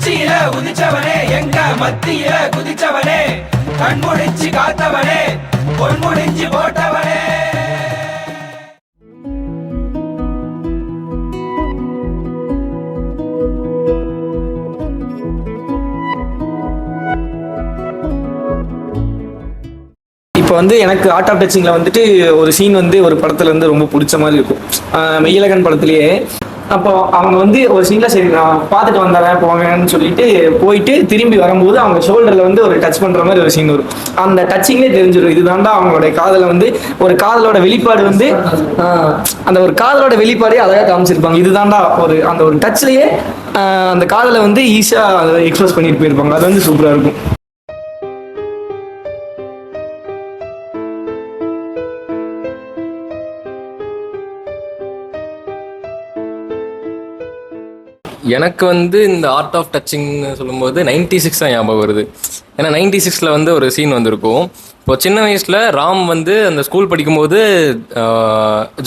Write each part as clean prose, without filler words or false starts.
உச்சியில உதிச்சவனே எங்க மத்தியில குதிச்சவனே கண்முடிச்சு காத்தவனே பொன்முடிஞ்சு போட்டவனே. இப்போ வந்து எனக்கு ஆர்ட் ஆஃப் டச்சிங்கில் வந்துட்டு ஒரு சீன் வந்து ஒரு படத்துல இருந்து ரொம்ப பிடிச்ச மாதிரி இருக்கும். மெய்யழகன் படத்துலேயே அப்போ அவங்க வந்து ஒரு சீனில் சரி நான் பார்த்துட்டு வந்துடுறேன் போங்கன்னு சொல்லிட்டு போயிட்டு திரும்பி வரும்போது அவங்க ஷோல்டரில் வந்து ஒரு டச் பண்ணுற மாதிரி ஒரு சீன் வரும். அந்த டச்சிங்லேயே தெரிஞ்சிடும் இதுதான்டா அவங்களுடைய காதலை வந்து ஒரு காதலோட வெளிப்பாடு வந்து அந்த ஒரு காதலோட வெளிப்பாடே அழகாக காமிச்சிருப்பாங்க. இதுதான்டா ஒரு அந்த ஒரு டச்லேயே அந்த காதலை வந்து ஈஸியாக எக்ஸ்பிரஸ் பண்ணிட்டு போயிருப்பாங்க. அது வந்து சூப்பராக இருக்கும். எனக்கு வந்து இந்த ஆர்ட் ஆஃப் டச்சிங்னு சொல்லும்போது 96 தான் ஞாபகம் வருது. ஏன்னா 96 வந்து ஒரு சீன் வந்திருக்கும். இப்போ சின்ன வயசில் ராம் வந்து அந்த ஸ்கூல் படிக்கும்போது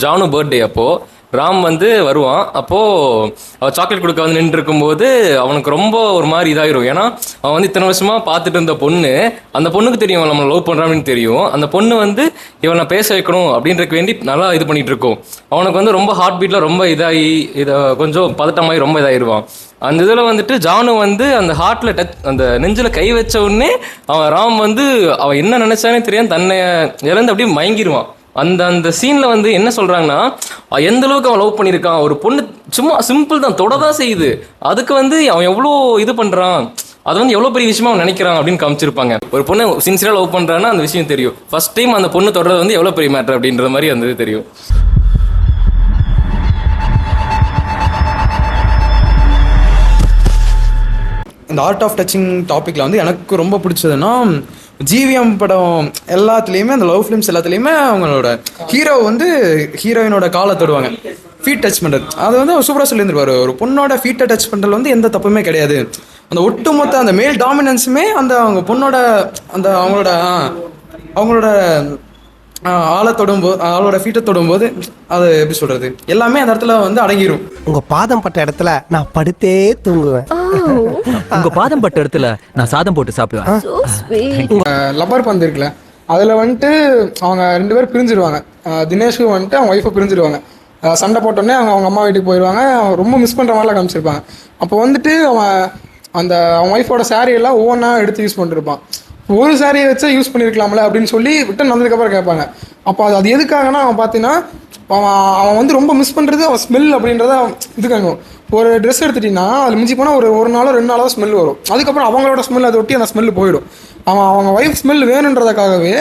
ஜானு பர்த்டே அப்போது ராம் வந்து வருவான். அப்போது அவள் சாக்லேட் கொடுக்க வந்து நின்று இருக்கும்போது அவனுக்கு ரொம்ப ஒரு மாதிரி இதாகிடும். ஏன்னா அவன் வந்து இத்தனை வருஷமாக பார்த்துட்டு இருந்த பொண்ணு, அந்த பொண்ணுக்கு தெரியும் நம்மளை லவ் பண்ணுறான்னு தெரியும். அந்த பொண்ணு வந்து இவனை பேச வைக்கணும் அப்படின்றக்கு வேண்டி நல்லா இது பண்ணிகிட்டு இருக்கோம். அவனுக்கு வந்து ரொம்ப ஹார்ட் பீட்டில் ரொம்ப இதாகி இதை கொஞ்சம் பதட்டமாகி ரொம்ப இதாகிடுவான். அந்த இதில் வந்துட்டு ஜானு வந்து அந்த ஹார்ட்டில் டச் அந்த நெஞ்சில் கை வச்ச உடனே அவன் ராம் வந்து அவன் என்ன நினச்சானே தெரியாம தன்னை இழந்து அப்படியே மயங்கிடுவான். அந்த அந்த சீனில் வந்து என்ன சொல்கிறாங்கன்னா எந்த அளவுக்கு அவன் லவ் பண்ணியிருக்கான். ஒரு பொண்ணு சும்மா சிம்பிள் தான் தொடதான் செய்யுது, அதுக்கு வந்து அவன் எவ்வளோ இது பண்ணுறான், அது வந்து எவ்வளோ பெரிய விஷயமா அவன் நினைக்கிறான் அப்படின்னு காமிச்சிருப்பாங்க. ஒரு பொண்ணு சின்சியராக லவ் பண்ணுறான்னா அந்த விஷயம் தெரியும். ஃபர்ஸ்ட் டைம் அந்த பொண்ணு தொடர்றது வந்து எவ்வளோ பெரிய மேட்டர் அப்படின்ற மாதிரி அந்த இது தெரியும். இந்த ஆர்ட் ஆஃப் டச்சிங் டாப்பிக்கில் வந்து எனக்கு ரொம்ப பிடிச்சதுன்னா ஜிவிஎம் படம் எல்லாத்துலேயுமே அந்த லவ் ஃபிலிம்ஸ் எல்லாத்துலேயுமே அவங்களோட ஹீரோ வந்து ஹீரோயினோட காலை தொடுவாங்க, ஃபீட் டச் பண்ணுறது. அது வந்து சூப்பராக சொல்லியிருந்துருவார். ஒரு பொண்ணோட ஃபீட்டை டச் பண்ணுறது வந்து எந்த தப்புமே கிடையாது. அந்த ஒட்டுமொத்த அந்த மேல் டாமினன்ஸுமே அந்த அவங்க பொண்ணோட அந்த அவங்களோட ஆளை தொடும்போது ஆளோட ஃபீட்டை தொடும்போது அது எப்படி சொல்கிறது எல்லாமே அந்த இடத்துல வந்து அடங்கிடும். உங்கள் பாதம் பட்ட இடத்துல நான் படுத்தே தூங்குவேன். உங்க பாதம் பட்ட இடத்துல நான் சாதம் போட்டு சாப்பிடுவேன். லப்பர் பந்து இருக்குல்ல, அதில் வந்துட்டு அவங்க 2 பேர் பிரிஞ்சிருவாங்க. தினேஷும் வந்துட்டு அவங்க ஒய்ஃபை பிரிஞ்சிருவாங்க. சண்டை போட்டோடனே அவங்க அம்மா வீட்டுக்கு போயிடுவாங்க. ரொம்ப மிஸ் பண்ணுற மாதிரிலாம் காமிச்சிருப்பாங்க. அப்போ வந்துட்டு அவன் ஒய்ஃபோட சாரியெல்லாம் ஒவ்வொன்றா எடுத்து யூஸ் பண்ணிருப்பான். ஒரு சாரியை வச்சா யூஸ் பண்ணியிருக்கலாம்ல அப்படின்னு சொல்லி ரிட்டன் வந்ததுக்கப்புறம் கேட்பாங்க. அப்போ அது எதுக்காகனா அவன் பார்த்தீங்கன்னா அவன் வந்து ரொம்ப மிஸ் பண்ணுறது அவன் ஸ்மெல் அப்படின்றத இதுக்காகும். ஒரு ட்ரெஸ் எடுத்துட்டிங்கன்னா அதில் மிஞ்சி போனால் ஒரு நாளோ 2 நாளோ ஸ்மெல் வரும். அதுக்கப்புறம் அவங்களோட ஸ்மெல் அதை ஒட்டி அந்த ஸ்மெல் போயிடும். அவங்க ஒய்ஃப் ஸ்மெல் வேணுன்றதுக்காகவே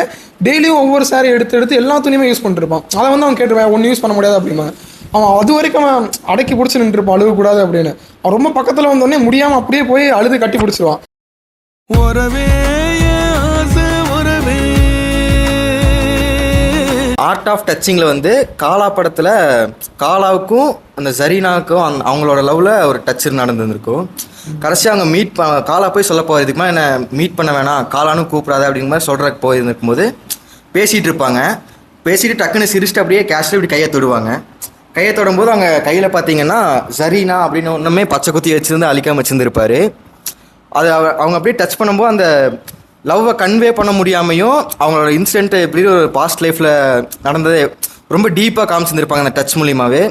டெய்லியும் ஒவ்வொரு சாரி எடுத்து எல்லா துணியுமே யூஸ் பண்ணிருப்பான். அதை வந்து அவன் கேட்டுருவான், ஒன்று யூஸ் பண்ண முடியாது அப்படிம்பாங்க. அவன் அது வரைக்கும் அவன் அடக்கி பிடிச்சி நின்றுருப்பான், அழுகக்கூடாது அப்படின்னு. அவன் ரொம்ப பக்கத்தில் வந்தோடனே முடியாமல் அப்படியே போய் அழுது கட்டி பிடிச்சிருவான். ஆர்ட் ஆஃப் டச்சிங்கில் வந்து காலா படத்தில் காலாவுக்கும் அந்த ஜரீனாவுக்கும் அவங்களோட லவ்வில் ஒரு டச் நடந்துருக்கும். கடைசியாக அவங்க காலா போய் சொல்ல போகிற இதுக்கு மேலே என்ன மீட் பண்ண வேணாம், காலானும் கூப்பிடாத அப்படிங்கிற மாதிரி சொல்கிறக்கு போயிருக்கும் போது பேசிகிட்டு இருப்பாங்க. பேசிட்டு டக்குன்னு சிரிச்சுட்டு அப்படியே கேஷில் இப்படி கையை தொடுவாங்க. கையை தொடும்போது அவங்க கையில் பார்த்தீங்கன்னா ஜரீனா அப்படின்னு ஒன்றுமே பச்சை குத்தி வச்சுருந்து அழிக்காமல் வச்சுருந்துருப்பார். அது அவங்க அப்படியே டச் பண்ணும்போது அந்த லவ்வை கன்வே பண்ண முடியாமையும் அவங்களோட இன்சிடென்ட் எப்படி ஒரு பாஸ்ட் லைஃப்பில் நடந்தது ரொம்ப டீப்பாக காமிச்சிருந்துருப்பாங்க அந்த டச் மூலியமாகவே.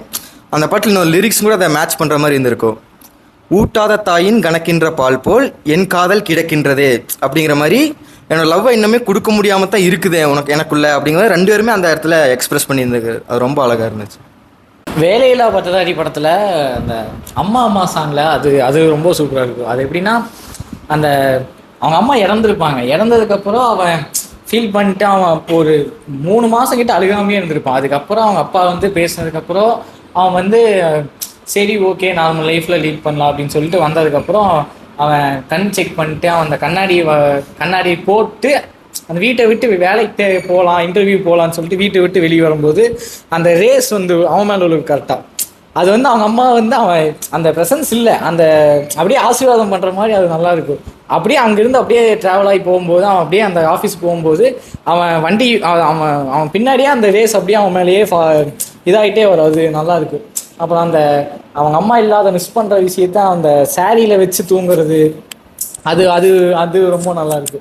அந்த பாட்டில் இன்னொரு லிரிக்ஸ் கூட அதை மேட்ச் பண்ணுற மாதிரி இருந்திருக்கும். ஊட்டாத தாயின் கணக்கின்ற பால் போல் என் காதல் கிடக்கின்றதே அப்படிங்கிற மாதிரி என்னோட லவ்வை இன்னுமே கொடுக்க முடியாமல் தான் இருக்குது எனக்குள்ள அப்படிங்கிற 2 பேருமே அந்த இடத்துல எக்ஸ்பிரஸ் பண்ணியிருந்தது. அது ரொம்ப அழகாக இருந்துச்சு. வேலையில்லா பட்டதாரி படத்தில் அந்த அம்மா சாங்கில் அது ரொம்ப சூப்பராக இருக்கும். அது எப்படின்னா அந்த அவங்க அம்மா இறந்துருப்பாங்க. இறந்ததுக்கப்புறம் அவன் ஃபீல் பண்ணிட்டு அவன் ஒரு 3 மாதம் கிட்ட அழுகாமே இருந்திருப்பான். அதுக்கப்புறம் அவங்க அப்பா வந்து பேசினதுக்கப்புறம் அவன் வந்து சரி ஓகே நார்மல் லைஃப்பில் லீட் பண்ணலாம் அப்படின்னு சொல்லிட்டு வந்ததுக்கப்புறம் அவன் கண் செக் பண்ணிட்டு அவன் அந்த கண்ணாடியை போட்டு அந்த வீட்டை விட்டு வேலைக்கு போகலாம், இன்டர்வியூ போகலான்னு சொல்லிட்டு வீட்டை விட்டு வெளியே வரும்போது அந்த ரேஸ் வந்து அவன் மேலே ஒரு கரெக்டாக அது வந்து அவங்க அம்மா வந்து அவன் அந்த ப்ரெசன்ஸ் இல்லை, அந்த அப்படியே ஆசீர்வாதம் பண்ணுற மாதிரி அது நல்லா இருக்கும். அப்படியே அங்கேருந்து அப்படியே ட்ராவல் ஆகி போகும்போது அவன் அப்படியே அந்த ஆஃபீஸ் போகும்போது அவன் அவன் பின்னாடியே அந்த ரேஸ் அப்படியே அவன் மேலேயே இதாகிட்டே வரும். அது நல்லா இருக்கும். அப்புறம் அந்த அவங்க அம்மா இல்லாத மிஸ் பண்ற விஷயத்த அந்த சாரியில வச்சு தூங்குறது, அது அது அது ரொம்ப நல்லா இருக்கு.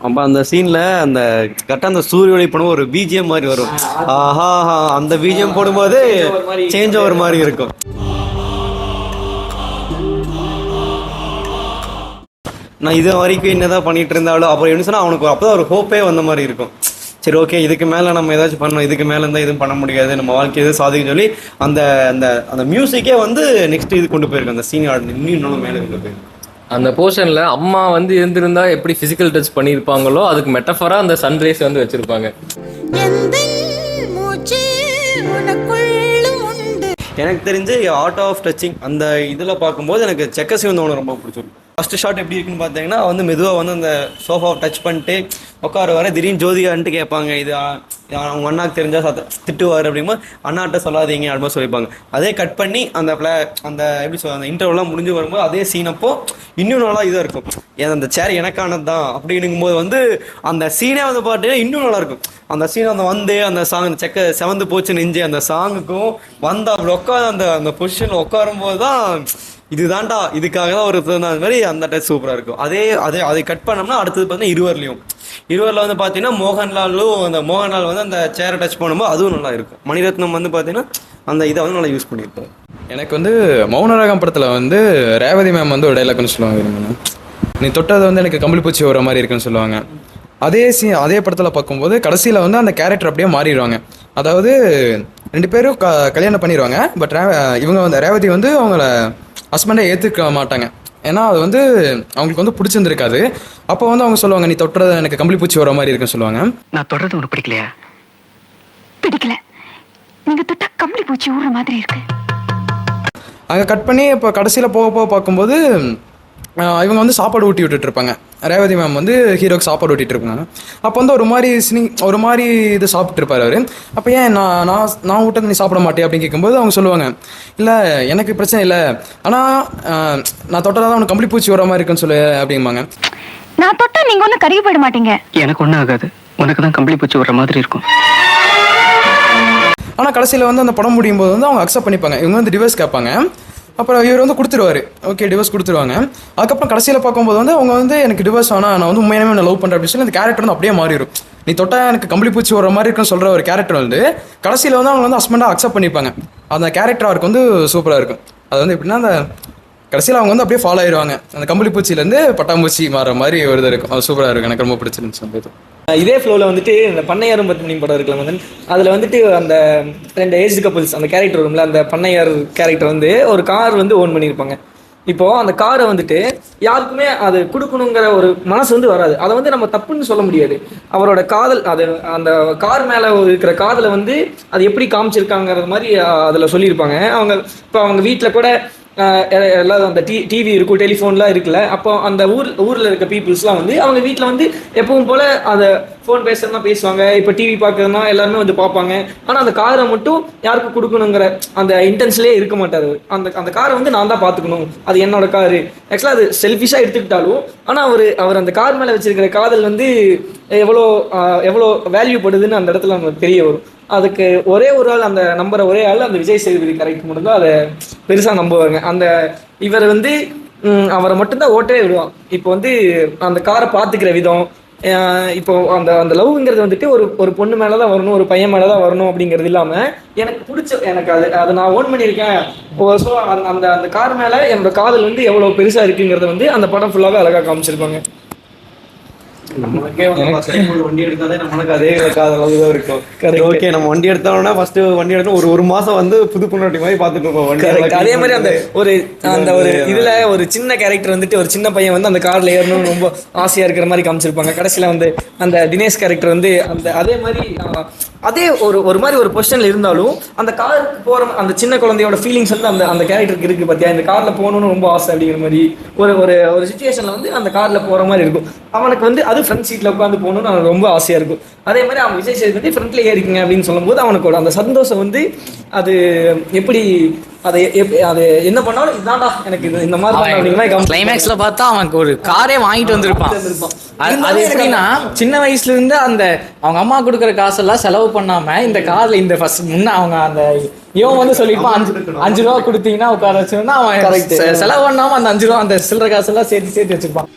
அப்ப அந்த சீன்ல அந்த கரெக்டா அந்த சூரிய ஒளி பண்ணும் ஒரு பிஜிஎம் மாதிரி வரும். ஆஹா, அந்த பிஜிஎம் போடும்போது சேஞ்ச் ஓவர் மாதிரி இருக்கும். நான் இது வரைக்கும் என்னதான் பண்ணிட்டு இருந்தாலும் அப்புறம் என்ன சொன்னா அவனுக்கு அப்பதான் ஒரு ஹோப்பே வந்த மாதிரி இருக்கும். சரி, ஓகே, இதுக்கு மேல நம்ம ஏதாச்சும் பண்ணணும், இதுக்கு மேல இருந்தா எதுவும் பண்ண முடியாது, நம்ம வாழ்க்கை எதுவும் சாதிக்க சொல்லி அந்த அந்த அந்த மியூசிக்கே வந்து நெக்ஸ்ட் இது கொண்டு போயிருக்கு. அந்த சீன் இன்னும் மேல கொண்டு போயிருக்கு. அந்த போர்ஷன்ல அம்மா வந்து இருந்திருந்தா எப்படி பிசிக்கல் டச் பண்ணியிருப்பாங்களோ அதுக்கு மெட்டஃபரா அந்த சன்ரைஸ் வந்து வச்சிருப்பாங்க. எனக்கு தெரிஞ்சு ஆர்ட் ஆஃப் டச்சிங் அந்த இதில் பார்க்கும்போது எனக்கு செக்க சிவந்தவனை ரொம்ப பிடிச்சிருக்கு. ஃபர்ஸ்ட் ஷாட் எப்படி இருக்குன்னு பார்த்தீங்கன்னா வந்து மெதுவாக வந்து அந்த சோஃபாவை டச் பண்ணிட்டு உட்கார வர திடீர்னு ஜோதிகான்ட்டு கேட்பாங்க, இது அவங்க அண்ணாக்கு தெரிஞ்சா திட்டுவார் அப்படிங்கும்போது அண்ணாட்ட சொல்லாதீங்க அப்படின்னு சொல்லிப்பாங்க. அதே கட் பண்ணி அந்த அந்த எப்படி சொல்ல அந்த இன்டர்வெல்லாம் முடிஞ்சு வரும்போது அதே சீனப்போ இன்னும் நல்லா இதாக இருக்கும். ஏன் அந்த சேர் எனக்கானது தான் அப்படிங்கும்போது வந்து அந்த சீனே வந்து பார்த்தீங்கன்னா இன்னும் நல்லா இருக்கும். அந்த சீன் அந்த வந்து அந்த சாங் அந்த செக்க செவந்து போச்சு நெஞ்சு அந்த சாங்குக்கும் வந்து அப்படி உட்காந்து அந்த அந்த பொசிஷனில் உட்காரும்போது தான் இதுதான்டா இதுக்காக தான் ஒரு அது மாதிரி அந்த டச் சூப்பராக இருக்கும். அதை கட் பண்ணோம்னா அடுத்தது பார்த்தீங்கன்னா இருவரில் வந்து பார்த்தீங்கன்னா மோகன்லால் வந்து அந்த சேரை டச் பண்ணும்போது அதுவும் நல்லா இருக்கும். மணிரத்னம் வந்து பார்த்தீங்கன்னா அந்த இதை வந்து நல்லா யூஸ் பண்ணியிருப்பாரு. எனக்கு வந்து மௌனராகம் படத்தில் வந்து ரேவதி மேம் வந்து ஒரு டைலாக்னு சொல்லுவாங்க, நீ தொட்டது வந்து எனக்கு கம்பளி பூச்சி வர மாதிரி இருக்குன்னு சொல்லுவாங்க. அதே படத்தில் பார்க்கும்போது கடைசியில் வந்து அந்த கேரக்டர் அப்படியே மாறிடுவாங்க. அதாவது 2 பேரும் கல்யாணம் பண்ணிடுவாங்க. பட் இவங்க வந்து ரேவதி வந்து அவங்கள ஹஸ்பண்டை ஏற்றுக்க மாட்டாங்க. ஏன்னா அது வந்து அவங்களுக்கு வந்து பிடிச்சிருந்துருக்காது. அப்போ வந்து அவங்க சொல்லுவாங்க, நீ தொட்டுறது எனக்கு கம்பளி பூச்சி வர மாதிரி இருக்குன்னு சொல்லுவாங்க. நான் தொடுறது உனக்கு பிடிக்கலையா? பிடிக்கல, நீங்க தொட்டா கம்பளி பூச்சி ஊற மாதிரி இருக்கு. அங்கே கட் பண்ணி இப்போ கடைசியில் போக பார்க்கும்போது இவங்க வந்து சாப்பாடு ஊட்டி விட்டுட்டு இருப்பாங்க. ரேவதி மேம் வந்து ஹீரோக்கு சாப்பாடு ஊட்டிட்டு இருப்பாங்க. அப்போ வந்து ஒரு மாதிரி இது சாப்பிட்டு இருப்பாரு அவரு. அப்போ ஏன் நான் ஊட்டது நீ சாப்பிட மாட்டேன் அப்படின்னு கேட்கும்போது அவங்க சொல்லுவாங்க, இல்லை எனக்கு பிரச்சனை இல்லை, ஆனால் நான் தொட்டதான் அவனுக்கு கம்பளி பூச்சி வர மாதிரி இருக்குன்னு சொல்லு அப்படிம்பாங்க. நான் தொட்டா நீங்க ஒன்றும் கருகி போயிட மாட்டீங்க. எனக்கு ஒன்றும் ஆகாது, உனக்கு தான் கம்பளி பூச்சி வர மாதிரி இருக்கும். ஆனால் கடைசியில் வந்து அந்த படம் முடியும் போது வந்து அவங்க அக்செப்ட் பண்ணிப்பாங்க. இவங்க வந்து டிவோர்ஸ் கேட்பாங்க. அப்புறம் இவர் வந்து கொடுத்துருவாரு, ஓகே டிவோர்ஸ் கொடுத்துருவாங்க. அதுக்கப்புறம் கடைசியில் பார்க்கும்போது வந்து அவங்க வந்து எனக்கு டிவோர்ஸ் ஆனால் நான் வந்து உண்மையானமே நான் லவ் பண்ணுறேன் அப்படின்னு சொல்லி அந்த கேரக்டர் வந்து அப்படியே மாறிடும். நீ தொட்டா எனக்கு கம்பளி பூச்சி வர மாதிரி இருக்குன்னு சொல்கிற ஒரு கேரக்டர் வந்து கடைசியில் வந்து அவங்க வந்து ஹஸ்பண்டாக அக்செப்ட் பண்ணிப்பாங்க. அந்த கேரக்டர் அவருக்கு வந்து சூப்பராக இருக்கும். அது வந்து எப்படின்னா அந்த கடைசியில் அவங்க வந்து அப்படியே ஃபாலோ ஆயிடுவாங்க. அந்த கம்பளி பூச்சியிலேருந்து பட்டாம்பூச்சி மாற மாதிரி ஒரு இது இருக்கும். அது சூப்பராக இருக்கும். எனக்கு ரொம்ப பிடிச்சிருந்துச்சு அந்த இது. இதே ஃப்ளோவில் வந்துட்டு இந்த பண்ணையாரும் பத்மினி படம் இருக்கலாம் வந்து அதில் வந்துட்டு அந்த 2 ஏஜ் கப்புள்ஸ் அந்த கேரக்டர் வரும்ல, அந்த பண்ணையார் கேரக்டர் வந்து ஒரு கார் வந்து ஓன் பண்ணியிருப்பாங்க. இப்போது அந்த காரை வந்துட்டு யாருக்குமே அது கொடுக்கணுங்கிற ஒரு மனசு வந்து வராது. அதை வந்து நம்ம தப்புன்னு சொல்ல முடியாது. அவரோட காதல் அது அந்த கார் மேலே இருக்கிற காதலை வந்து அது எப்படி காமிச்சிருக்காங்கிறது மாதிரி அதில் சொல்லியிருப்பாங்க. அவங்க வீட்டில் கூட எல்லாரும் அந்த டிவி இருக்கும், டெலிஃபோன்லாம் இருக்குல்ல. அப்போ அந்த ஊரில் இருக்க பீப்புள்ஸ்லாம் வந்து அவங்க வீட்டில் வந்து எப்பவும் போல் அதை ஃபோன் பேசுறதுனா பேசுவாங்க, இப்போ டிவி பார்க்குறதுனா எல்லாருமே வந்து பார்ப்பாங்க. ஆனால் அந்த காரை மட்டும் யாருக்கும் கொடுக்கணுங்கிற அந்த இன்டென்ஸ்லேயே இருக்க மாட்டார். அந்த காரை வந்து நான் தான் பார்த்துக்கணும், அது என்னோட காரு. ஆக்சுவலாக அது செல்ஃபிஷாக எடுத்துக்கிட்டாலும் ஆனால் அவர் அந்த கார் மேலே வச்சிருக்கிற காதல் வந்து எவ்வளோ வேல்யூ படுதுன்னு அந்த இடத்துல நமக்கு தெரிய வரும். அதுக்கு ஒரே ஒரு ஆள் அந்த நம்பரை ஒரே ஆள் அந்த விஜய் சேதுபதி கரெக்ட் மட்டும்தான் அதை பெருசாக நம்புவாங்க. இவர் வந்து அவரை மட்டும்தான் ஓட்டவே விடுவான். இப்போ வந்து அந்த காரை பார்த்துக்கிற விதம், இப்போ அந்த லவ்ங்கிறது வந்துட்டு ஒரு பொண்ணு மேலே தான் வரணும், ஒரு பையன் மேலே தான் வரணும் அப்படிங்கிறது இல்லாமல் எனக்கு அதை நான் ஓன் பண்ணியிருக்கேன். ஸோ அந்த கார் மேலே என்னோட காதல் வந்து எவ்வளோ பெருசாக இருக்குங்கிறத வந்து அந்த படம் ஃபுல்லாகவே அழகாக காமிச்சிருப்பாங்க. வண்டி எடுத்தாலே நம்மளுக்கு அதே காதல் இருக்கும். ஓகே, நம்ம வண்டி எடுத்தோம்னா ஃபர்ஸ்ட் வண்டி எடுத்தோம் ஒரு மாசம் வந்து புது பொண்ணாட்டி மாதிரி பார்த்துட்டு இருப்போம். அதே மாதிரி அந்த ஒரு இதுல ஒரு சின்ன கேரக்டர் வந்துட்டு ஒரு சின்ன பையன் வந்து அந்த கார்ல ஏறணும்னு ரொம்ப ஆசையா இருக்கிற மாதிரி காமிச்சிருப்பாங்க. கடைசியில வந்து அந்த தினேஷ் கேரக்டர் வந்து அதே மாதிரி அதே ஒரு மாதிரி ஒரு பொசிஷன்ல இருந்தாலும் அந்த காருக்கு போற அந்த சின்ன குழந்தையோட ஃபீலிங்ஸ் வந்து அந்த கேரக்டருக்கு இருக்கு. பார்த்தியா, இந்த கார்ல போகணும்னு ரொம்ப ஆசை அப்படிங்கிற மாதிரி ஒரு சுச்சுவேஷன்ல வந்து அந்த கார்ல போற மாதிரி இருக்கும். அவனுக்கு வந்து அது ஃப்ரண்ட் சீட்ல உட்காந்து போகணும்னு அவனுக்கு ரொம்ப ஆசையா இருக்கும். அதே மாதிரி அவன் விஜய் சேதுபதி ஃப்ரண்ட்ல ஏறிக்கங்க அப்படின்னு சொல்லும்போது அவனுக்கு அந்த சந்தோஷம் வந்து அது எப்படி அதை என்ன பண்ணாலும் இதான்டா எனக்கு இந்த மாதிரி கிளைமேக்ஸ்ல பார்த்தா அவனுக்கு ஒரு காரே வாங்கிட்டு வந்திருப்பான். அது எப்படின்னா சின்ன வயசுல இருந்து அவங்க அம்மா கொடுக்குற காசெல்லாம் செலவு செலவு பண்ணாம இந்த கார்ல இந்த ஃபர்ஸ்ட் முன்ன அவங்க அந்த இவன் வந்து சொல்லிருப்பான் 5 ரூபா கொடுத்தீங்கன்னா உட்கார வச்சிருந்தா அவன் செலவு பண்ணாம அந்த 5 ரூபா அந்த சில்லற காசு எல்லாம் சேர்த்து வச்சிருப்பான்.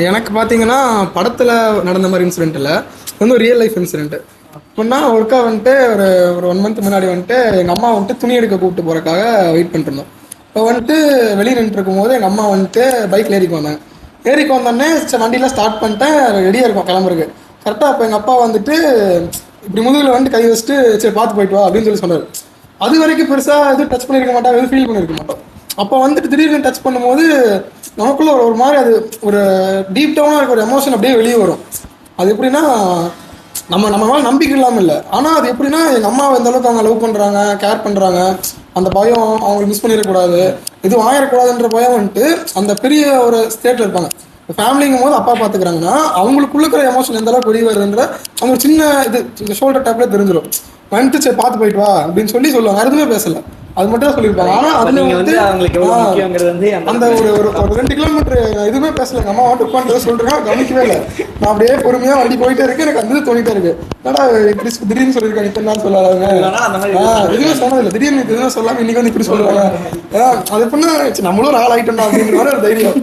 எனக்கு பார்த்தீங்கன்னா படத்தில் நடந்த மாதிரி இன்சிடென்ட் இல்லை, வந்து ஒரு ரியல் லைஃப் இன்சிடென்ட். அப்படின்னா ஒருக்கா வந்துட்டு ஒரு 1 மந்த் முன்னாடி வந்துட்டு எங்கள் அம்மா வந்துட்டு துணி எடுக்க கூப்பிட்டு போகிறக்காக வெயிட் பண்ணிருந்தோம். இப்போ வந்துட்டு வெளியே நின்றுட்டு இருக்கும்போது எங்கள் அம்மா வந்துட்டு பைக்கில் ஏறிக்கு வந்தாங்க. ஏறிக்கு வந்தோடனே வண்டியெலாம் ஸ்டார்ட் பண்ணிட்டேன், ரெடியாக இருக்கும் கிளம்புறதுக்கு. கரெக்டாக அப்போ எங்கள் அப்பா வந்துட்டு இப்படி முதுகில் வந்துட்டு கை வச்சுட்டு சரி பார்த்து போயிட்டு வா அப்படின்னு சொல்லி சொன்னார். அது வரைக்கும் பெருசாக எதுவும் டச் பண்ணியிருக்க மாட்டோம், எதுவும் ஃபீல் பண்ணியிருக்க மாட்டோம். அப்போ வந்துட்டு திடீர்னு டச் பண்ணும்போது நமக்குள்ள ஒரு மாதிரி அது ஒரு டீப் டவுனாக இருக்க ஒரு எமோஷன் அப்படியே வெளியே வரும். அது எப்படின்னா நம்ம மேலே நம்பிக்கை இல்லாமல் இல்லை, ஆனால் அது எப்படின்னா எங்கள் அம்மாவை எந்த அளவுக்கு அவங்க லவ் பண்ணுறாங்க, கேர் பண்ணுறாங்க, அந்த பயம் அவங்களுக்கு மிஸ் பண்ணிடக்கூடாது, எதுவும் ஆயிடக்கூடாதுன்ற பயம் வந்துட்டு அந்த பெரிய ஒரு ஸ்டேட்டில் இருப்பாங்க. ஃபேமிலிங்கும் போது அப்பா பார்த்துக்கிறாங்கன்னா அவங்களுக்குள்ள இருக்கிற எமோஷன் எந்த அளவுக்கு வெளியே வருதுன்ற அவங்க சின்ன இந்த ஷோல்டர் டேப்லேயே தெரிஞ்சிடும். வந்துட்டு சரி பார்த்து போயிட்டு வா அப்படின்னு சொல்லுவாங்க. எதுவுமே பேசல, அது மட்டும் தான் சொல்லியிருப்பாங்க. ஆனால் அதுல வந்து அந்த ஒரு 2 கிலோமீட்டர் எதுவுமே பேசல. எங்கள் அம்மா வந்துட்டு உட்காந்து சொல்றேன், கவனிக்கவே இல்லை. நான் அப்படியே பொறுமையா வண்டி போயிட்டே இருக்கு, எனக்கு அந்த தோணிட்டே இருக்கு. என்னடா திடீர்னு சொல்லியிருக்காங்க, இப்ப என்ன சொல்லாங்க, எதுவுமே சொன்னதில்லை. திடீர்னு எதுவுமே சொல்லாம இன்னைக்கு வந்து இப்படி சொல்லுவாங்க. அது எப்படின்னா நம்மளும் ஒரு ஆள் ஆயிட்டோம் அப்படின்ற மாதிரி ஒரு தைரியம்.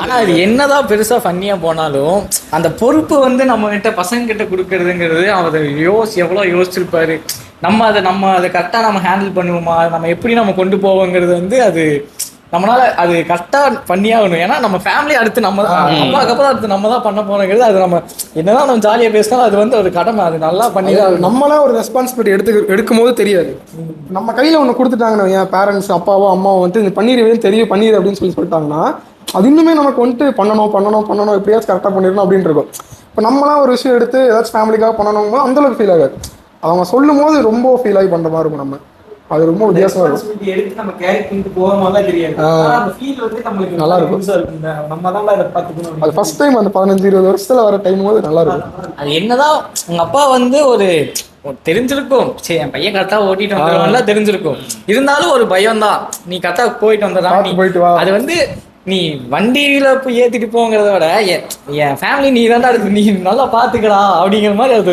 ஆனா அது என்னதான் பெருசா ஃபன்னியா போனாலும் அந்த பொறுப்பு வந்து நம்ம கிட்ட பசங்க கிட்ட கொடுக்கறதுங்கிறது அவர் எவ்வளவு யோசிச்சிருப்பாரு. நம்ம அதை கரெக்டா நம்ம ஹேண்டில் பண்ணுவோமா, நம்ம எப்படி நம்ம கொண்டு போவோங்கிறது வந்து அது நம்மளால அது கரெக்டா பண்ணியாகணும். ஏன்னா நம்ம ஃபேமிலி அடுத்து நம்ம அப்பாவுக்கு அப்புறம் அடுத்து நம்ம தான் பண்ண போறோங்கிறது. அது நம்ம என்னதான் நம்ம ஜாலியா பேசினாலும் அது வந்து ஒரு கடமை, அது நல்லா பண்ணிதான் நம்மளா ஒரு ரெஸ்பான்சிபிலிட்டி எடுக்கும் போது தெரியாது. நம்ம கையில ஒண்ணு கொடுத்துட்டாங்கன்னா என் பேரண்ட்ஸ் அப்பாவோ அம்மாவோ வந்துட்டு இது பண்ணிடுவேன்னு தெரியும் பண்ணிடு அப்படின்னு சொல்லிட்டாங்கன்னா அது இன்னுமே நமக்கு வந்துட்டு பண்ணணும் எப்படியாச்சும் கரெக்டாக பண்ணிடணும் அப்படின்னு இருக்கும். இப்போ நம்மளாம் ஒரு விஷயம் எடுத்து ஏதாச்சும் ஃபேமிலிக்காக பண்ணணும் போது அந்தளவுக்கு ஃபீல் ஆகாது. அவங்க சொல்லும் போது ரொம்ப ஃபீல் ஆகி பண்ணுற மாதிரி இருக்கும். நம்ம அது ரொம்ப வித்தியாசமா இருக்கும். நல்லா இருக்கும். அது ஃபர்ஸ்ட் டைம் அந்த 15-20 வருஷத்துல வர டைம் போது நல்லா இருக்கும். அது என்னதான் உங்க அப்பா வந்து ஒரு தெரிஞ்சிருக்கும், சரி என் பையன் கரெக்டா ஓட்டிட்டு வந்துடுவான்ல தெரிஞ்சிருக்கும், இருந்தாலும் ஒரு பயம் தான். நீ கரெக்டா போயிட்டு வந்துடுறான், அது வந்து நீ வண்டியில போய் ஏத்திட்டு போங்கிறத விட என் ஃபேமிலி நீ தான்டா இருக்கு, நீ நல்லா பாத்துக்கடா அப்படிங்கிற மாதிரி அது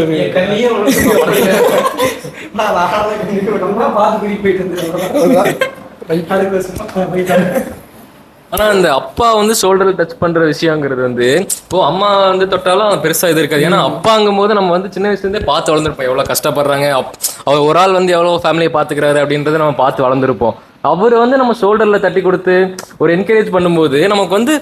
ஆனா அந்த அப்பா வந்து ஷோல்டர்ல டச் பண்ற விஷயங்கிறது வந்து இப்போ அம்மா வந்து தொட்டாலும் பெருசா இது இருக்காது. ஏன்னா அப்பாங்கும் போது நம்ம வந்து சின்ன வயசுல இருந்தே பார்த்து வளர்ந்துருப்போம், எவ்வளவு கஷ்டப்படுறாங்க, அவர் ஒரு ஆள் வந்து எவ்வளவு ஃபேமிலியை பாத்துக்கிறாரு அப்படின்றத நம்ம பார்த்து வளர்ந்துருப்போம். அவர் வந்து நம்ம ஷோல்டர்ல தட்டி கொடுத்து ஒரு என்கரேஜ் பண்ணும்போது நமக்கு வந்து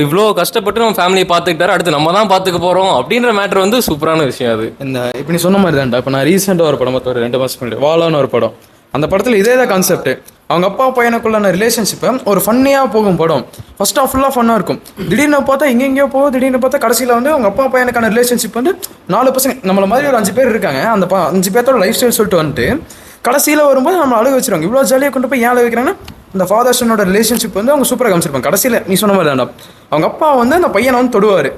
இவ்வளோ கஷ்டப்பட்டு நம்ம ஃபேமிலியை பார்த்துக்கிட்டாரு, அடுத்து நம்ம தான் பார்த்துக்க போறோம் அப்படின்ற மேட்டர் வந்து சூப்பரான விஷயம். அது இந்த இப்போ நீ சொன்ன மாதிரி தான்டா. இப்போ நான் ரீசெண்டாக ஒரு படம் ஒரு 2 மாதம் முன்னாடி வாலான்னு ஒரு படம், அந்த படத்தில் இதே தான் கான்செப்ட். அவங்க அப்பா பையனுக்குள்ளான ரிலேஷன்ஷிப்பை ஒரு ஃபன்னியாக போகும் படம். ஃபர்ஸ்ட் ஆஃப் ஃபுல்லாக ஃபன்னாக இருக்கும், திடீர்னு பார்த்தா எங்கெங்கேயோ போகும், திடீர்னு பார்த்தா கடைசியில் வந்து அவங்க அப்பா பையனுக்கான ரிலேஷன்ஷிப் வந்து 4 பசங்க நம்மள மாதிரி ஒரு 5 பேர் இருக்காங்க. அந்த 5 பேர்த்தோட லைஃப் ஸ்டைல் சொல்லிட்டு வந்துட்டு கடைசியில் வரும்போது நம்ம அழகு வச்சிருவாங்க. இவ்வளோ ஜாலியாக கொண்டு போய் ஏன் அழகு வைக்கிறாங்கன்னா இந்த ஃபாதர் சனோட ரிலேஷன்ஷிப் வந்து அவங்க சூப்பராக காமிச்சிருப்பாங்க. கடைசியில் நீ சொன்ன மாதிரி தான்டா, அவங்க அப்பா வந்து அந்த பையனை வந்து தொடுவார்,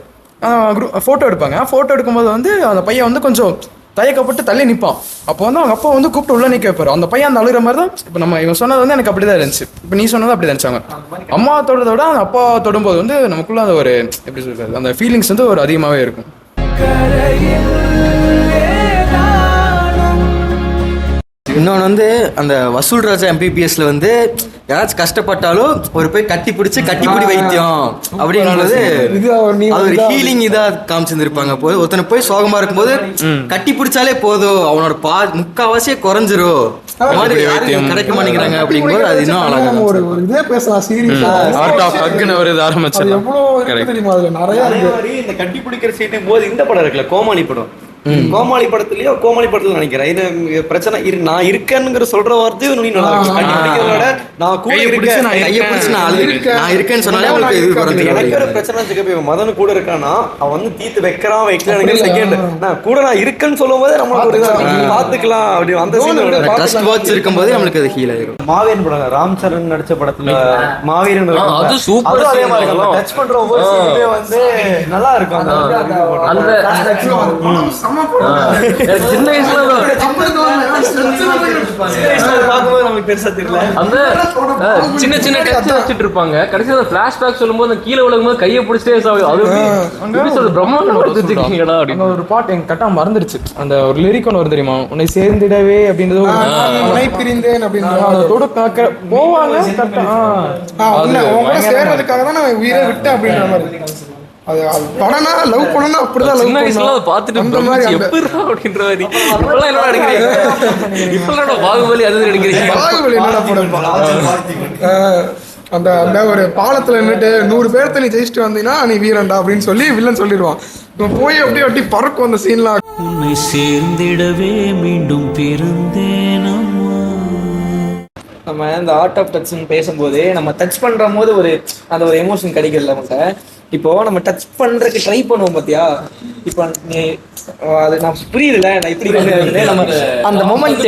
ஃபோட்டோ எடுப்பாங்க. ஃபோட்டோ எடுக்கும்போது வந்து அந்த பையன் வந்து கொஞ்சம் தயக்கப்பட்டு தள்ளி நிற்பான். அப்போ வந்து அவங்க அப்பா வந்து கூப்பிட்டு உள்ள நிற்க வைப்பார். அந்த பையன் அந்த அழுகிற மாதிரி தான் இப்போ நம்ம இவன் சொன்னது வந்து எனக்கு அப்படி தான் இருந்துச்சு. இப்போ நீ சொன்னது அப்படி தான் இருந்துச்சாங்க. அம்மா தொடுறத விட அந்த அப்பா தொடும்போது வந்து நமக்குள்ள அந்த ஒரு எப்படி சொல்றது அந்த ஃபீலிங்ஸ் வந்து ஒரு அதிகமாகவே இருக்கும். இன்னொன்று வந்து அந்த வசூல் ராஜா MBBSல வந்து யாராச்சும் கஷ்டப்பட்டாலும் ஒரு போய் கட்டிப்பிடி வைத்தியம் அப்படின்றது அது ஒரு ஹீலிங் இதா காமிச்சிருந்திருப்பாங்க. போது ஒருத்தனை போய் சோகமா இருக்கும்போது கட்டி பிடிச்சாலே போதும் அவனோட முக்காவாசியே குறைஞ்சிரும், கிடைக்க மாட்டேங்கிறாங்க அப்படிங்கும்போது அது இன்னும் அழகா ஒரு இதே பேசலாம். சீரியஸா ஆர்ட் ஆஃப் ஹக்னு ஒரு இது ஆரம்பிச்சது. எவ்வளவு தெரியுமா அதுல நிறைய இந்த கட்டி பிடிக்கிற சீட்டும் போது இந்த படம் இருக்குல்ல கோமாளி படம், கோமாளி படத்துலயோ கோமாளி படத்துல நினைக்கிறேன் இது பிரச்சனை நான் இருக்கேன்னு சொல்ற வார்த்தையும் நீ நல்லா இருக்கு. நான் கூட இருக்கேன் எனக்கு ஒரு பிரச்சனை மதனு கூட இருக்கானா அவன் வந்து தீத்து வைக்கிறான் வைக்கல செகண்ட் நான் கூட நான் இருக்கேன்னு சொல்லும் போது நம்மளுக்கு ஒரு பாத்துக்கலாம் அப்படி அந்த ட்ரஸ்ட் வாட்ச் இருக்கும்போது நம்மளுக்கு அது ஹீல் ஆயிடும். மாவீரன் படம் ராம் சரண் நடிச்ச படத்துல மாவீரன் அது சூப்பர் அதே மாதிரி டச் பண்ற ஒவ்வொரு சீனுமே வந்து நல்லா இருக்கும். அந்த எனக்கு சின்ன வயசுல பார்க்கும்போது நமக்கு பெருசா தெரியல. அந்த சின்ன சின்ன டச் வச்சுட்டு இருப்பாங்க. கடைசியா அந்த ஃபிளாஷ்பேக் சொல்லும்போது அந்த கீழே விழுகும்போது கையை பிடிச்சிட்டே அது பிரம்மாண்டமா அங்க ஒரு பாட்டு எனக்கு கரெக்டா மறந்துருச்சு. அந்த ஒரு லிரிக் ஒன்று வரும் தெரியுமா, உன்னை சேர்ந்திடவே அப்படின்றது பிரிந்தேன் அப்படின்னு போவாங்க. சேர்றதுக்காக தான் நான் உயிரை விட்டேன் அப்படின்ற மாதிரி. அது படம்னா லவ் பண்ணா அப்படிதான் சின்ன வயசுல அதை பார்த்துட்டு எப்படிடா அப்படின்ற மாதிரி. இப்பெல்லாம் என்னடா எடுக்கிறீங்க, இப்பெல்லாம் பாகுபலி அது எடுக்கிறீங்க. பாகுபலி என்னடா படம், அந்த அந்த ஒரு பாலத்துல நின்றுட்டு 100 பேர்த்த நீ ஜெயிச்சுட்டு வந்தீங்கன்னா நீ வீரன்டா அப்படின்னு சொல்லி வில்லன் சொல்லிடுவான். இவன் போய் அப்படியே அப்படி பறக்கும் அந்த சீன்லாம். உன்னை சேர்ந்திடவே மீண்டும் பிறந்தேனம்மா. நம்ம இந்த ஆர்ட் ஆஃப் டச்னு பேசும்போது நம்ம டச் பண்ற போது ஒரு அந்த ஒரு எமோஷன் கிடைக்கிறதுல நமக்கு. இப்போ நம்ம டச் பண்றதுக்கு ட்ரை பண்ணுவோம் பாத்தியா, இப்போ நீ அது நான் புரியுதுல நான் இப்படி நம்ம அந்த மொமெண்ட்.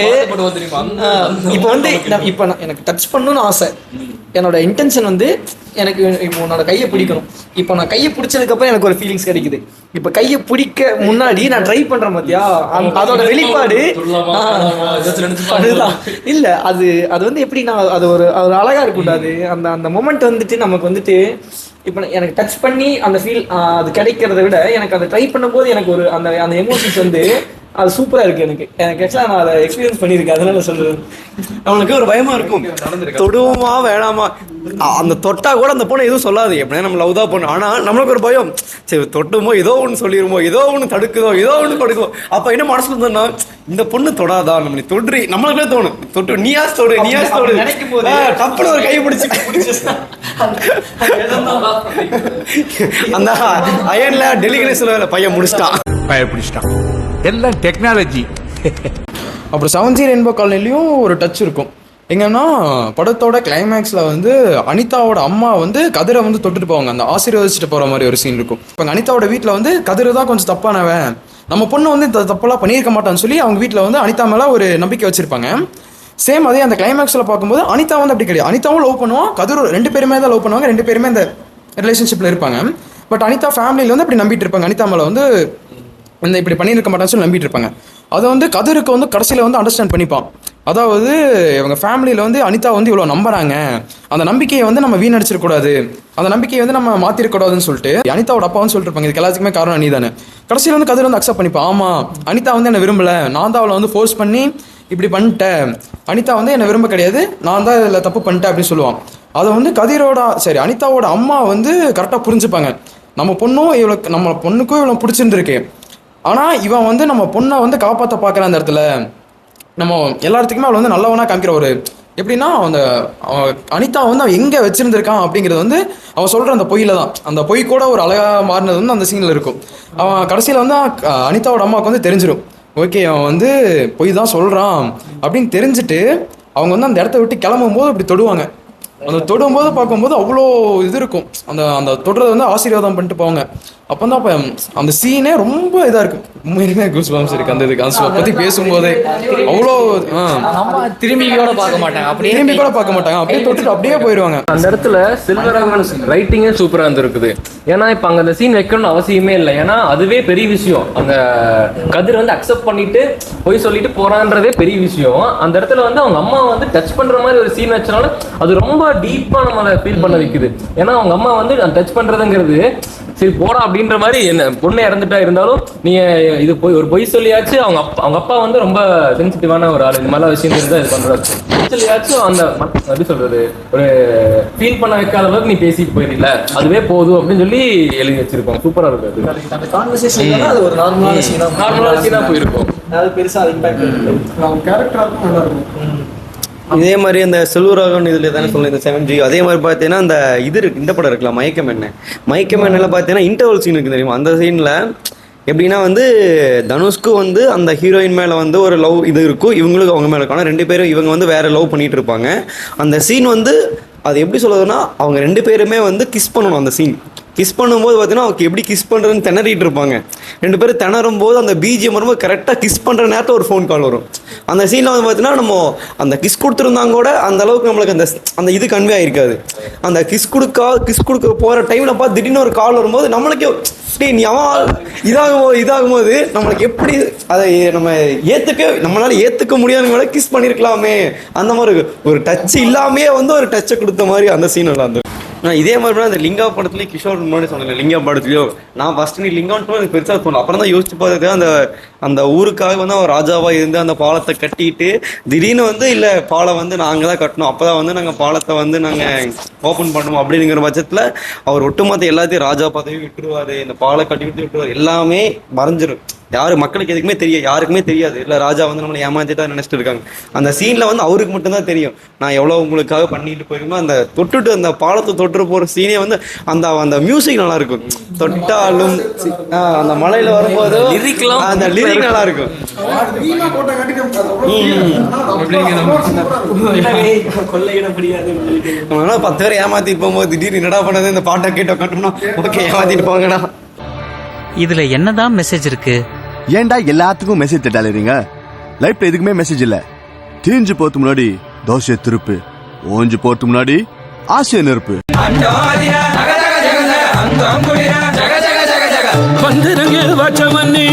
இப்போ வந்து இப்போ எனக்கு டச் பண்ணணும்னு ஆசை, என்னோட இன்டென்ஷன் வந்து எனக்கு இப்போ உன்னோட கையை பிடிக்கணும். இப்போ நான் கையை பிடிச்சதுக்கப்புறம் எனக்கு ஒரு ஃபீலிங்ஸ் கிடைக்குது. இப்போ கையை பிடிக்க முன்னாடி நான் ட்ரை பண்றேன் பாத்தியா, அதோட வெளிப்பாடு அதுதான். இல்லை அது அது வந்து எப்படின்னா அது ஒரு அழகா இருக்கக்கூடாது. அந்த அந்த மொமெண்ட் வந்துட்டு நமக்கு வந்துட்டு இப்போ எனக்கு டச் பண்ணி அந்த ஃபீல் அது கிடைக்கிறத விட எனக்கு அதை ட்ரை பண்ணும்போது எனக்கு ஒரு அந்த அந்த எமோஷன்ஸ் வந்து அது சூப்பராக இருக்கு. எனக்கு ஆக்சுவலாக நான் அதை எக்ஸ்பீரியன்ஸ் பண்ணியிருக்கேன், அதனால சொல்றேன். அவனுக்கு ஒரு பயமா இருக்கும், தொடுவோமா வேணாமா. அந்த தொட்டா கூட அந்த பொண்ணு எதுவும் சொல்லாது, எப்படின்னா நம்ம லவ் தான் பொண்ணு. ஆனால் நம்மளுக்கு ஒரு பயம், சரி தொட்டுமோ ஏதோ ஒன்று சொல்லிடுமோ, ஏதோ ஒன்று தடுக்குதோ, ஏதோ ஒன்று கொடுக்குதோ. அப்போ என்ன மனசுல இருந்தோம்னா இந்த பொண்ணு தொடாதா, நம்ம தொடுறி நம்மளுக்குள்ளே தோணும், தொட்டு நீயாஸ் தொடு நீயாஸ் தொடு நினைக்கும் போது டப்புனு ஒரு கையை பிடிச்சி அந்த அயன்ல டெலிவரி சொல்ல பையன் முடிச்சிட்டான், பயப்பிடிச்சிட்டான். எல்லாம் டெக்னாலஜி. அப்புறம் 7G ரெயின்போ காலனிலையும் ஒரு டச் இருக்கும். எங்கன்னா படத்தோட கிளைமேக்ஸில் வந்து அனிதாவோட அம்மா வந்து கதிரை வந்து தொட்டுட்டு போவாங்க, அந்த ஆசீர்வதிச்சுட்டு போகிற மாதிரி ஒரு சீன் இருக்கும். இப்போ அனிதாவோட வீட்டில் வந்து கதிரை தான் கொஞ்சம் தப்பானவன், நம்ம பொண்ணு வந்து இந்த தப்பெல்லாம் பண்ணியிருக்க மாட்டான்னு சொல்லி அவங்க வீட்டில் வந்து அனிதா மேலே ஒரு நம்பிக்கை வச்சுருப்பாங்க. சேம் அதே அந்த கிளைமேக்ஸில் பார்க்கும்போது அனிதா வந்து அப்படி கிடையாது, அனிதாவும் லவ் பண்ணுவான், கதிர் 2 பேருமே தான் லவ் பண்ணுவாங்க, 2 பேருமே இந்த ரிலேஷன்ஷிப்பில் இருப்பாங்க. பட் அனிதா ஃபேமிலியில் வந்து அப்படி நம்பிட்டு இருப்பாங்க, அனிதா மேலே வந்து இந்த இப்படி பண்ணியிருக்க மாட்டான்னு சொல்லி நம்பிட்டு இருப்பாங்க. அதை வந்து கதிருக்கு வந்து கடைசியில் வந்து அண்டர்ஸ்டாண்ட் பண்ணிப்பான். அதாவது இவங்க ஃபேமிலியில் வந்து அனிதா வந்து இவ்வளோ நம்புறாங்க, அந்த நம்பிக்கையை வந்து நம்ம வீணடிச்சிடக்கூடாது, அந்த நம்பிக்கையை வந்து நம்ம மாற்றிருக்கூடாதுன்னு சொல்லிட்டு அனிதாவோட அப்பா வந்து சொல்லிட்டு இருப்பாங்க, இதுக்கு எல்லாத்துக்குமே காரணம் நீ தானே. கடைசியில் வந்து கதிர் வந்து அக்செப்ட் பண்ணிப்பான், ஆமாம் அனிதா வந்து என்னை விரும்பலை, நான் தான் அவளை வந்து ஃபோர்ஸ் பண்ணி இப்படி பண்ணிட்டேன், அனிதா வந்து என்னை விரும்ப கிடையாது, நான் தான் இதில் தப்பு பண்ணிட்டேன் அப்படின்னு சொல்லுவான். அதை வந்து கதிரோட அனிதாவோட அம்மா வந்து கரெக்டாக புரிஞ்சுப்பாங்க, நம்ம பொண்ணும் இவளுக்கு நம்ம பொண்ணுக்கும் இவ்வளோ பிடிச்சிருந்துருக்கு, ஆனால் இவன் வந்து நம்ம பொண்ணை வந்து காப்பாற்ற பார்க்குற அந்த இடத்துல நம்ம எல்லாத்துக்குமே அவளை வந்து நல்லவனா காமிக்கிற ஒரு எப்படின்னா அந்த அனிதா வந்து அவன் எங்கே வச்சிருந்திருக்கான் அப்படிங்கிறது வந்து அவன் சொல்கிற அந்த பொய்யில தான், அந்த பொய் கூட ஒரு அழகாக மாறினது வந்து அந்த சீனில் இருக்கும். அவன் கடைசியில் வந்து அனிதாவோட அம்மாவுக்கு வந்து தெரிஞ்சிடும், ஓகே அவன் வந்து பொய் தான் சொல்கிறான் அப்படின்னு தெரிஞ்சுட்டு அவங்க வந்து அந்த இடத்த விட்டு கிளம்பும் போது அப்படி தொடுவாங்க. அந்த தொடும்போது பார்க்கும்போது அவ்வளோ இது இருக்கும், அந்த அந்த தொடுறது வந்து ஆசீர்வாதம் பண்ணிட்டு போவாங்க. அப்போ தான் அப்போ அந்த சீனே ரொம்ப இதாக இருக்கும், உண்மையிலுமே கூஸ் பம்ப்ஸ் இருக்கு அந்த இதுக்கு அந்த பற்றி பேசும்போதே அவ்வளோ. திரும்பி கூட பார்க்க மாட்டாங்க, அப்படியே திரும்பி கூட பார்க்க மாட்டாங்க, அப்படியே தொட்டுட்டு அப்படியே போயிடுவாங்க. அந்த இடத்துல செல்வராகவன் ரைட்டிங்கே சூப்பராக இருந்திருக்குது. ஏன்னா இப்போ அங்கே அந்த சீன் வைக்கணும்னு அவசியமே இல்லை, ஏன்னா அதுவே பெரிய விஷயம். அந்த கதிர் வந்து அக்செப்ட் பண்ணிட்டு போய் சொல்லிட்டு போறான்றதே பெரிய விஷயம். அந்த இடத்துல வந்து அவங்க அம்மா வந்து டச் பண்ற மாதிரி ஒரு சீன் வச்சனால அது ரொம்ப டீப்பா நம்மளை ஃபீல் பண்ண வைக்குது. ஏன்னா அவங்க அம்மா வந்து டச் பண்றதுங்கிறது சரி போடா அப்படின்ற மாதிரி, என்ன பொண்ணு இறந்துட்டா இருந்தாலும் நீங்க இது போய் ஒரு பொய் சொல்லியாச்சு. அவங்க அப்பா வந்து ரொம்ப சென்சிட்டிவான ஒரு ஆள், இந்த மாதிரி விஷயம் தெரிஞ்சா இது பண்றாரு. சொல்லியாச்சும் அந்த எப்படி சொல்றது ஒரு ஃபீல் பண்ண வைக்காத அளவுக்கு நீ பேசிட்டு போயிடல, அதுவே போதும் அப்படின்னு சொல்லி எழுதி வச்சிருப்போம். சூப்பரா இருக்கு. அந்த கான்வர்சேஷன் அது ஒரு நார்மலான சீனா போயிருக்கும், அது பெருசா இம்பாக்ட் இருக்கு, கேரக்டராகவும் நல்லா இருக்கும். இதே மாதிரி அந்த செல்வராகவன் இதில் தானே சொல்லணும் இந்த 7G. அதே மாதிரி பார்த்தீங்கன்னா அந்த இது இருக்கு, இந்த படம் இருக்கலாம் மயக்கம் என்ன. மயக்கம் என்னெல்லாம் பார்த்தீங்கன்னா இன்டர்வல் சீன் இருக்குது தெரியுமா, அந்த சீனில் எப்படின்னா வந்து தனுஷ்க்கு வந்து அந்த ஹீரோயின் மேலே வந்து ஒரு லவ் இது இருக்கும், இவங்களுக்கு அவங்க மேலே இருக்கும். ஆனால் 2 பேரும் இவங்க வந்து வேறு லவ் பண்ணிகிட்டு இருப்பாங்க. அந்த சீன் வந்து அது எப்படி சொல்லுறதுன்னா அவங்க 2 பேருமே வந்து கிஸ் பண்ணணும். அந்த சீன் கிஸ் பண்ணும்போது பார்த்தீங்கன்னா அவருக்கு எப்படி கிஸ் பண்ணுறதுன்னு திணறிட்டு இருப்பாங்க. 2 பேரும் திணறும் போது அந்த பிஜிஎம் வரும்போது கரெக்டாக கிஸ் பண்ணுற நேரத்தில் ஒரு ஃபோன் கால் வரும். அந்த சீனில் வந்து பார்த்தீங்கன்னா நம்ம அந்த கிஸ் கொடுத்துருந்தாங்க கூட அந்த அளவுக்கு நம்மளுக்கு அந்த இது கன்வே ஆகிருக்காது. அந்த கிஸ் கொடுக்க போகிற டைமில் பார்த்து திடீர்னு ஒரு கால் வரும்போது நம்மளுக்கே நீ அவன் இதாகும்போது நம்மளுக்கு எப்படி அதை நம்மளால ஏற்றுக்க முடியாத கிஸ் பண்ணியிருக்கலாமே, அந்த மாதிரி ஒரு டச் இல்லாமே வந்து ஒரு டச்சை கொடுத்த மாதிரி அந்த சீன் நல்லா இருந்தது. நான் இதே மாதிரி அந்த லிங்கா படத்துலேயும் கிஷோர் முன்னாடி சொன்னேன், லிங்கா படத்துலையோ நான் ஃபஸ்ட்டு நீ லிங்கான்னு எனக்கு பெருசாக தோணும். அப்புறம் தான் யோசிச்சு பார்த்தது அந்த ஊருக்காக வந்து அவர் ராஜாவாக இருந்து அந்த பாலத்தை கட்டிட்டு திடீர்னு வந்து இல்லை பாலம் வந்து நாங்கள் தான் கட்டணும், அப்போ தான் வந்து நாங்கள் பாலத்தை வந்து நாங்கள் ஓப்பன் பண்ணணும் அப்படிங்கிற பட்சத்தில் அவர் ஒட்டுமொத்த எல்லாத்தையும் ராஜா பதவி விட்டுருவார், இந்த பாலை கட்டி விட்டு விட்டுருவார், எல்லாமே மறைஞ்சிடும். மக்களுக்கு யாருக்குமே தெரியாது. இல்லை ராஜா வந்து நம்மளை ஏமாத்திட்டா நினைச்சிட்டு இருக்காங்க. அந்த சீன்ல வந்து அவருக்கு மட்டும்தான் தெரியும் நான் எவ்வளவு உங்களுக்காக பண்ணிட்டு போயிருக்கோம். அந்த தொட்டுட்டு அந்த பாலத்தை தொட்டு போற சீனே வந்து அந்த மியூசிக் நல்லா இருக்கும். தொட்டாலும் அந்த மலையில வரும்போது அந்த லிரிக் நல்லா இருக்கும். நம்மளால 10 பேரை ஏமாத்திட்டு போகும்போது திடீர்னு என்னடா பண்ணது இந்த பாட்டை கேட்டு உட்காந்துட்டோம்னா ஓகே ஏமாத்திட்டு போங்கடா. இதுல என்னதான் மெசேஜ் இருக்கு? ஏன்டா எல்லாத்துக்கும் மெசேஜ் தட்டாளீங்க? லைஃப்ல எதுக்குமே மெசேஜ் இல்ல. தீஞ்சு போறதுக்கு முன்னாடி தோசை திருப்பு, ஓஞ்சு போறதுக்கு முன்னாடி ஆசை நெருப்பு. வந்துருங்க வச்சவன்னி